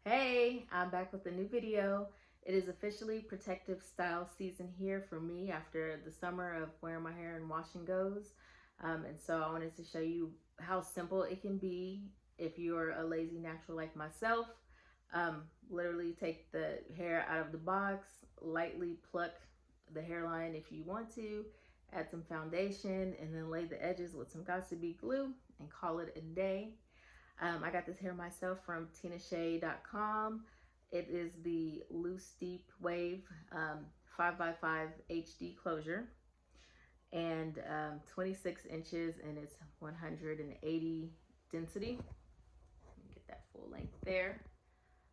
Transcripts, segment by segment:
Hey, I'm back with a new video. It is officially protective style season here for me after the summer of wearing my hair and washing goes. And so I wanted to show you how simple it can be if you're a lazy natural like myself. Literally take the hair out of the box, lightly pluck the hairline if you want to, add some foundation, and then lay the edges with some Gossipy glue and call it a day. I got this hair myself from tinashay.com. It is the loose deep wave 5x5 HD closure and 26 inches, and it's 180 density. Let me get that full length there.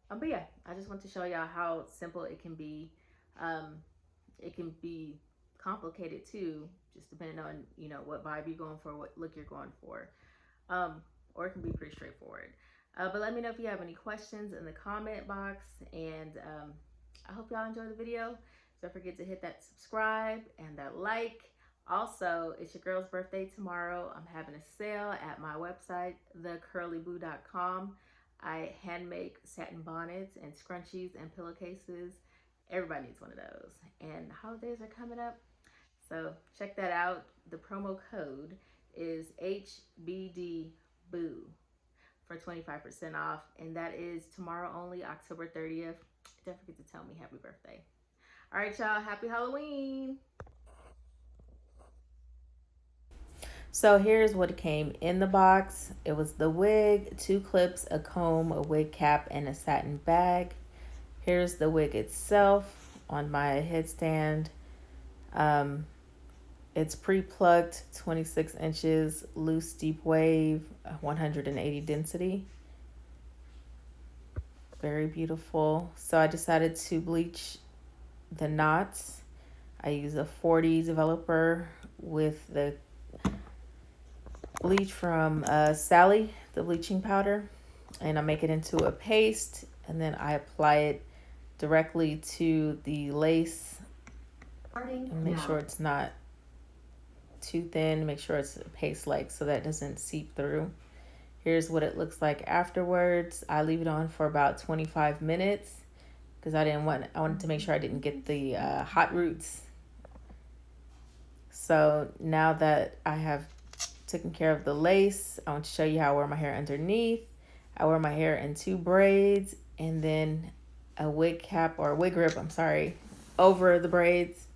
But yeah, I just want to show y'all how simple it can be. It can be complicated too, just depending on what vibe you're going for, what look you're going for. Or it can be pretty straightforward. But let me know if you have any questions in the comment box, and I hope y'all enjoy the video. Don't forget to hit that subscribe and that like. Also, it's your girl's birthday tomorrow. I'm having a sale at my website, thecurlyboo.com. I hand make satin bonnets and scrunchies and pillowcases. Everybody needs one of those. And the holidays are coming up, so check that out. The promo code is HBDBOO for 25% off, and that is tomorrow only, October 30th. Don't forget to tell me happy birthday. All right, y'all, happy Halloween. So here's what came in the box. It was the wig, 2 clips, a comb, a wig cap, and a satin bag. Here's the wig itself on my headstand. It's pre-plucked, 26 inches, loose deep wave, 180 density. Very beautiful. So I decided to bleach the knots. I use a 40 developer with the bleach from Sally, the bleaching powder, and I make it into a paste, and then I apply it directly to the lace and make sure it's not too thin. Make sure it's paste-like so that it doesn't seep through. Here's what it looks like afterwards. I leave it on for about 25 minutes because I wanted to make sure I didn't get the hot roots. So now that I have taken care of the lace, I want to show you how I wear my hair underneath. I wear my hair in 2 braids and then a wig cap, or a wig grip, over the braids.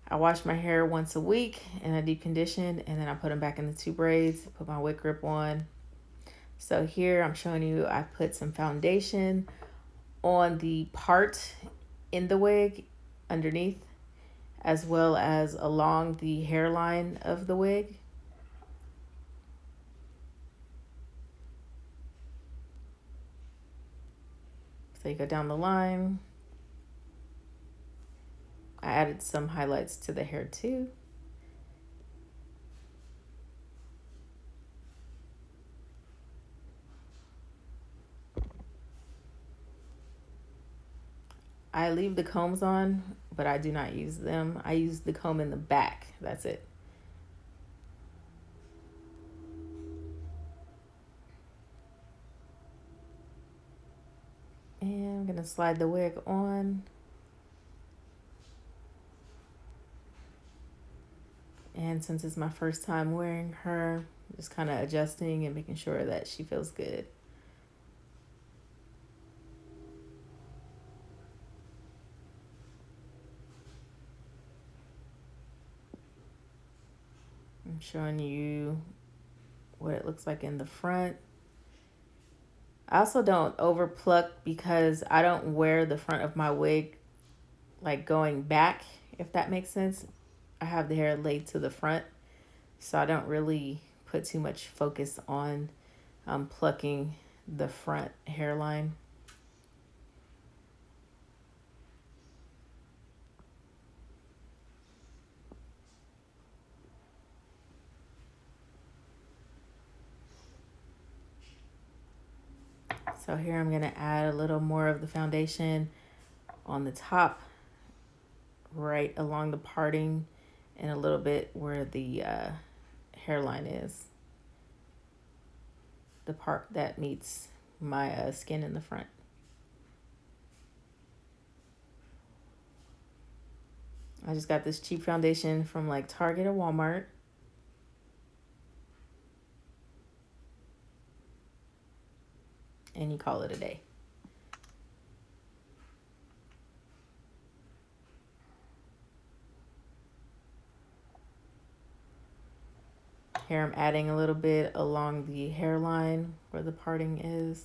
I wash my hair once a week and I deep condition, and then I put them back in the 2 braids, put my wig grip on. So here I'm showing you I put some foundation on the part in the wig underneath, as well as along the hairline of the wig. So you go down the line. I added some highlights to the hair too. I leave the combs on, but I do not use them. I use the comb in the back. That's it. And I'm going to slide the wig on. And since it's my first time wearing her, just kind of adjusting and making sure that she feels good. I'm showing you what it looks like in the front. I also don't over pluck because I don't wear the front of my wig like going back, if that makes sense. I have the hair laid to the front, so I don't really put too much focus on plucking the front hairline. So here I'm going to add a little more of the foundation on the top, right along the parting, and a little bit where the hairline is. The part that meets my skin in the front. I just got this cheap foundation from like Target or Walmart. And you call it a day. Here I'm adding a little bit along the hairline where the parting is.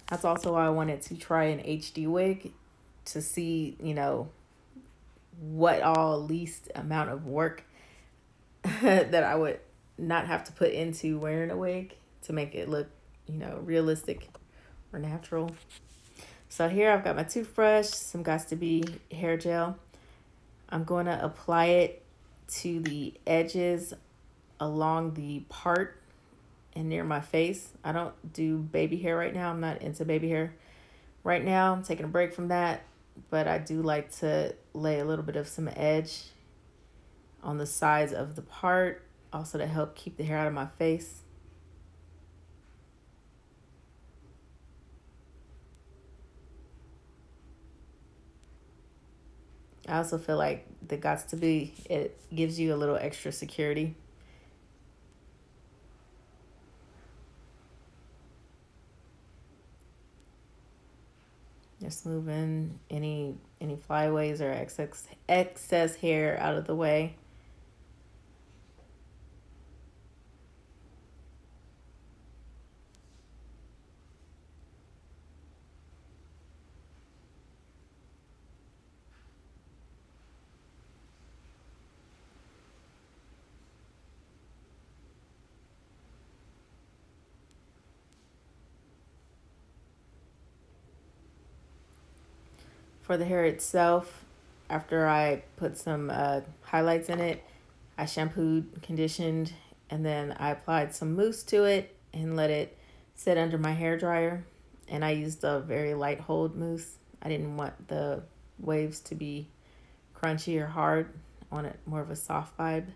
That's also why I wanted to try an HD wig to see, you know, what all least amount of work that I would not have to put into wearing a wig to make it look, you know, realistic or natural. So here I've got my toothbrush, some Gots to Be hair gel. I'm going to apply it to the edges along the part and near my face. I don't do baby hair right now. I'm not into baby hair right now. I'm taking a break from that, but I do like to lay a little bit of some edge on the sides of the part, also to help keep the hair out of my face. I also feel like the Gots to Be, it gives you a little extra security. Just moving any flyaways or excess hair out of the way. For the hair itself, after I put some highlights in it, I shampooed, conditioned, and then I applied some mousse to it and let it sit under my hair dryer. And I used a very light hold mousse. I didn't want the waves to be crunchy or hard. I wanted more of a soft vibe.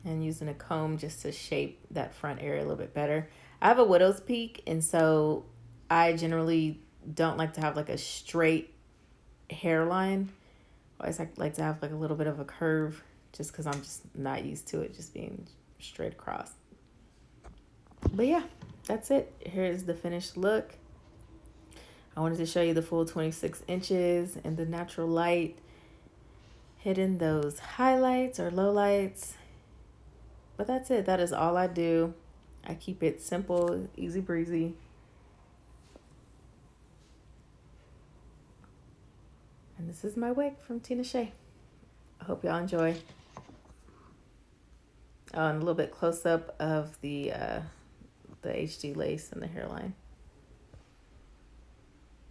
And using a comb just to shape that front area a little bit better. I have a widow's peak, and so I generally don't like to have like a straight hairline. I always like to have like a little bit of a curve just because I'm just not used to it just being straight across. But yeah, that's it. Here's the finished look. I wanted to show you the full 26 inches and the natural light, hidden those highlights or lowlights. But that's it. That is all I do. I keep it simple, easy breezy. And this is my wig from Tina Shea. I hope y'all enjoy. And a little bit close up of the HD lace and the hairline.